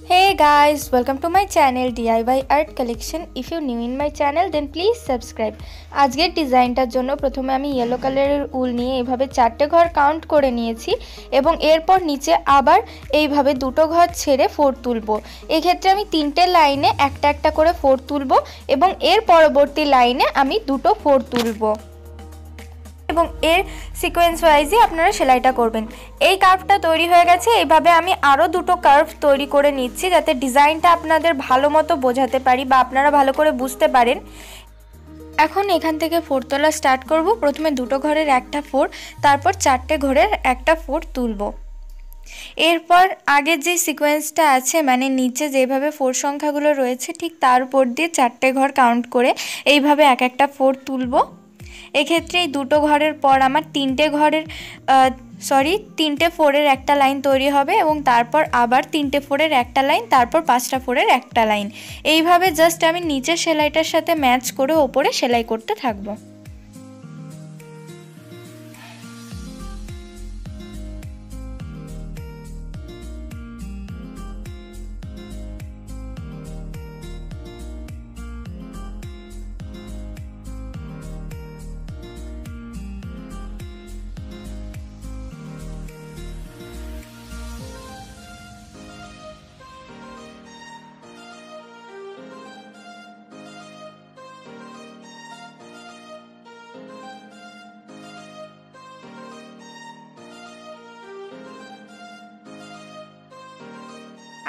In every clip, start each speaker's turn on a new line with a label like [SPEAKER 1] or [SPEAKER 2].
[SPEAKER 1] Hey guys, welcome to my channel DIY Art Collection. If you're new in my channel then please subscribe. আজকের ডিজাইনটার জন্য প্রথমে আমি yellow কালারের উল নিয়ে এইভাবে চারটে ঘর কাউন্ট করে নিয়েছি এবং এরপর নিচে আবার এইভাবে দুটো ঘর ছেড়ে ফোর তুলব। এই ক্ষেত্রে আমি তিনটে লাইনে একটা একটা করে ফোর তুলব এবং এর পরবর্তী লাইনে আমি দুটো ফোর তুলব এবং এর সিকোয়েন্স ওয়াইজই আপনারা সেলাইটা করবেন। এই কার্ভটা তৈরি হয়ে গেছে, এইভাবে আমি আরও দুটো কার্ভ তৈরি করে নিচ্ছি যাতে ডিজাইনটা আপনাদের ভালো মতো বোঝাতে পারি বা আপনারা ভালো করে বুঝতে পারেন। এখন এখান থেকে ফোর তোলা স্টার্ট করব। প্রথমে দুটো ঘরের একটা ফোর, তারপর চারটে ঘরের একটা ফোর তুলব। এরপর আগের যে সিকোয়েন্সটা আছে মানে নিচে যেভাবে ফোর সংখ্যাগুলো রয়েছে ঠিক তার উপর দিয়ে চারটে ঘর কাউন্ট করে এইভাবে এক একটা ফোর তুলব। এক্ষেত্রে এই দুটো ঘরের পর আমার তিনটে ফোরের একটা লাইন তৈরি হবে এবং তারপর আবার তিনটে ফোরের একটা লাইন, তারপর পাঁচটা ফোরের একটা লাইন। এইভাবে জাস্ট আমি নিচের সেলাইটার সাথে ম্যাচ করে ওপরে সেলাই করতে থাকবো।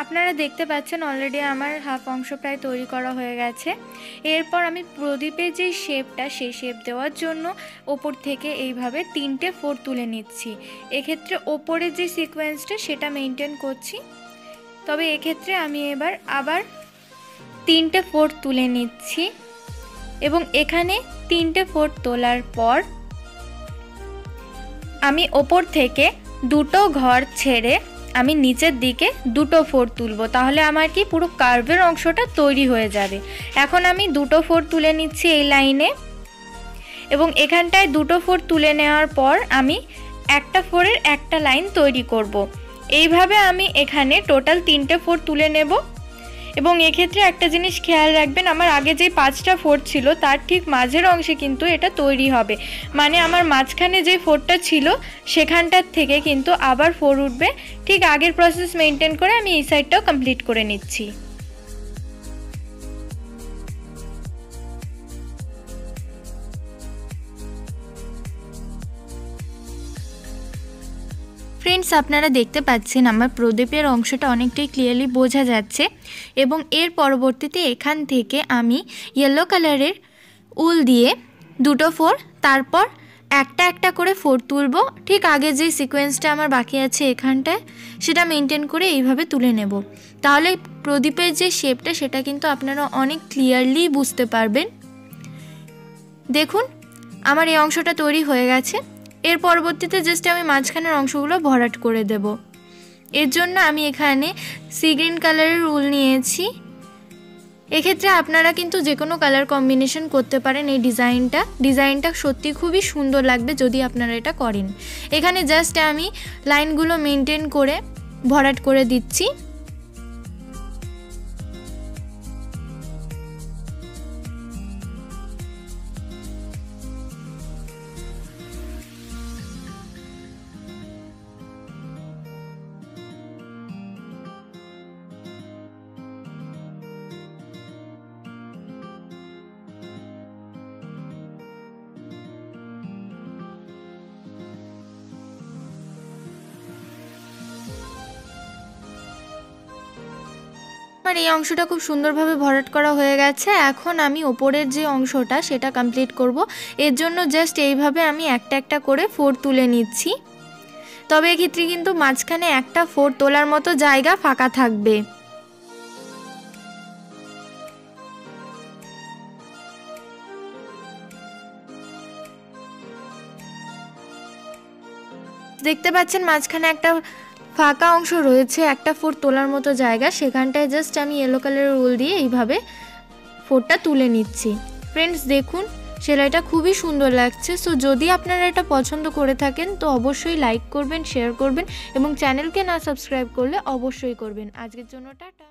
[SPEAKER 1] আপনারা দেখতে পাচ্ছেন অলরেডি আমার হাফ অংশ প্রায় তৈরি করা হয়ে গেছে। এরপর আমি প্রদীপের যে শেপটা সেই শেপ দেওয়ার জন্য ওপর থেকে এইভাবে তিনটে ফোর তুলে নিচ্ছি। এক্ষেত্রে ওপরের যে সিকোয়েন্সটা সেটা মেনটেন করছি, তবে এক্ষেত্রে আমি আবার তিনটে ফোর তুলে নিচ্ছি এবং এখানে তিনটে ফোর তোলার পর আমি ওপর থেকে দুটো ঘর ছেড়ে আমি নিচের দিকে দুটো ফোর তুলব, তাহলে আমার কি পুরো কার্ভের অংশটা তৈরি হয়ে যাবে। এখন আমি দুটো ফোর তুলে নিচ্ছি এই লাইনে এবং এখানটায় দুটো ফোর তুলে নেওয়ার পর আমি একটা ফোরের একটা লাইন তৈরি করব। এইভাবে আমি এখানে টোটাল তিনটে ফোর তুলে নেব এবং এক্ষেত্রে একটা জিনিস খেয়াল রাখবেন, আমার আগে যে পাঁচটা ফোর ছিল তার ঠিক মাঝের অংশে কিন্তু এটা তৈরি হবে, মানে আমার মাঝখানে যে ফোরটা ছিল সেখানটার থেকে কিন্তু আবার ফোর উঠবে। ঠিক আগের প্রসেস মেনটেন করে আমি এই সাইডটাও কমপ্লিট করে নিচ্ছি। ফ্রেন্ডস, আপনারা দেখতে পাচ্ছেন আমার প্রদীপের অংশটা অনেকটাই ক্লিয়ারলি বোঝা যাচ্ছে এবং এর পরবর্তীতে এখান থেকে আমি ইয়েলো কালারের উল দিয়ে দুটো ফোর, তারপর একটা একটা করে ফোর তুলব। ঠিক আগে যে সিকোয়েন্সটা আমার বাকি আছে এখানটায় সেটা মেনটেন করে এইভাবে তুলে নেব, তাহলে প্রদীপের যে শেপটা সেটা কিন্তু আপনারা অনেক ক্লিয়ারলি বুঝতে পারবেন। দেখুন আমার এই অংশটা তৈরি হয়ে গেছে। এর পরবর্তীতে জাস্ট আমি মাঝখানের অংশগুলো ভরাট করে দেব। এর জন্য আমি এখানে সি গ্রিন কালারের উল নিয়েছি। এক্ষেত্রে আপনারা কিন্তু যে কোনো কালার কম্বিনেশন করতে পারেন। এই ডিজাইনটা সত্যি খুবই সুন্দর লাগবে যদি আপনারা এটা করেন। এখানে জাস্ট আমি লাইনগুলো মেনটেন করে ভরাট করে দিচ্ছি। আমার এই অংশটা খুব সুন্দরভাবে ভরাট করা হয়ে গেছে। এখন আমি ওপরের যে অংশটা সেটা কমপ্লিট করব। এর জন্য জাস্ট এইভাবে আমি একটা একটা করে ফোর তুলে নিচ্ছি, তবে এক্ষেত্রে কিন্তু মাঝখানে একটা ফোর তোলার মতো জায়গা ফাঁকা থাকবে। দেখতে পাচ্ছেন মাঝখানে একটা ফাঁকা অংশ রয়েছে, একটা ফোর তোলার মতো জায়গা, সেখানটায় জাস্ট আমি ইয়েলো কালারের উল দিয়ে এইভাবে ফোরটা তুলে নিচ্ছি। ফ্রেন্ডস দেখুন সেলাইটা খুবই সুন্দর লাগছে। সো যদি আপনারা এটা পছন্দ করে থাকেন তো অবশ্যই লাইক করবেন, শেয়ার করবেন এবং চ্যানেলকে না সাবস্ক্রাইব করলে অবশ্যই করবেন। আজকের জন্য টাটা।